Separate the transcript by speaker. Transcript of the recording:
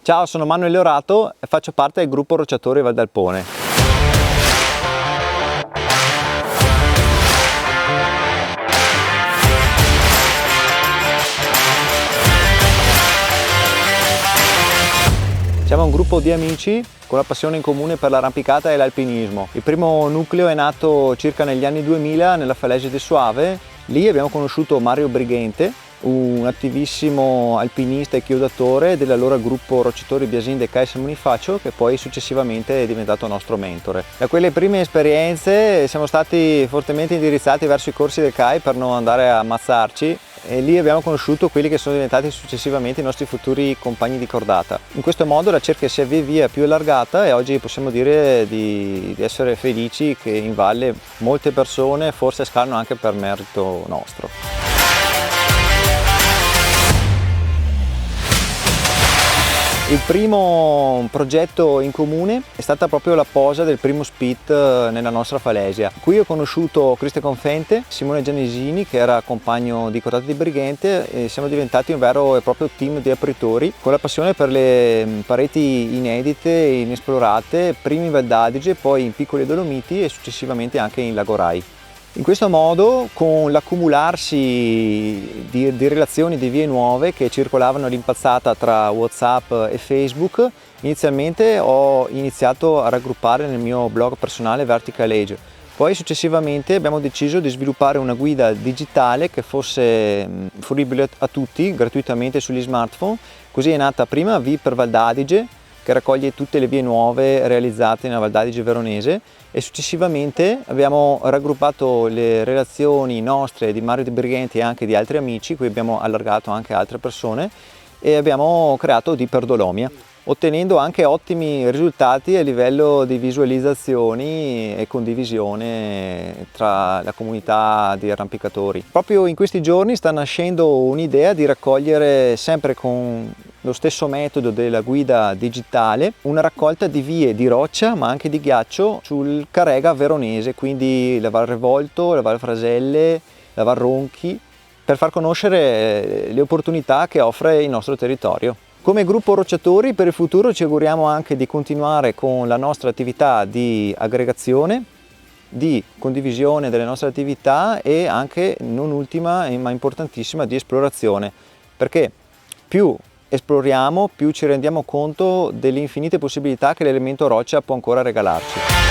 Speaker 1: Ciao, sono Manuel Leorato e faccio parte del gruppo Rocciatori Val d'Alpone. Siamo un gruppo di amici con la passione in comune per l'arrampicata e l'alpinismo. Il primo nucleo è nato circa negli anni 2000 nella Falaise de Suave. Lì abbiamo conosciuto Mario Brighente, un attivissimo alpinista e chiodatore dell'allora gruppo Rocciatori Biasin de Cais Monifacio, che poi successivamente è diventato nostro mentore. Da quelle prime esperienze siamo stati fortemente indirizzati verso i corsi del CAI per non andare a ammazzarci, e lì abbiamo conosciuto quelli che sono diventati successivamente i nostri futuri compagni di cordata. In questo modo la cerchia si è via via più allargata e oggi possiamo dire di essere felici che in valle molte persone forse scalano anche per merito nostro. Il primo progetto in comune è stata proprio la posa del primo spit nella nostra Falesia. Qui ho conosciuto Cristian Confente, Simone Gianesini, che era compagno di cordata di Brighente, e siamo diventati un vero e proprio team di apritori con la passione per le pareti inedite e inesplorate, prima in Val d'Adige, poi in Piccoli Dolomiti e successivamente anche in Lago Rai. In questo modo, con l'accumularsi di relazioni di vie nuove che circolavano all'impazzata tra WhatsApp e Facebook, inizialmente ho iniziato a raggruppare nel mio blog personale Vertical Age. Poi successivamente abbiamo deciso di sviluppare una guida digitale che fosse fruibile a tutti gratuitamente sugli smartphone. Così è nata prima V per Val d'Adige, che raccoglie tutte le vie nuove realizzate nella Val d'Adige veronese, e successivamente abbiamo raggruppato le relazioni nostre di Mario De Brighenti e anche di altri amici, qui abbiamo allargato anche altre persone e abbiamo creato Di per Dolomia, ottenendo anche ottimi risultati a livello di visualizzazioni e condivisione tra la comunità di arrampicatori. Proprio in questi giorni sta nascendo un'idea di raccogliere, sempre con lo stesso metodo della guida digitale, una raccolta di vie di roccia ma anche di ghiaccio sul Carrega veronese, quindi la Val Revolto, la Val Fraselle, la Val Ronchi, per far conoscere le opportunità che offre il nostro territorio. Come gruppo Rocciatori per il futuro ci auguriamo anche di continuare con la nostra attività di aggregazione, di condivisione delle nostre attività e anche, non ultima ma importantissima, di esplorazione, perché più esploriamo, più ci rendiamo conto delle infinite possibilità che l'elemento roccia può ancora regalarci.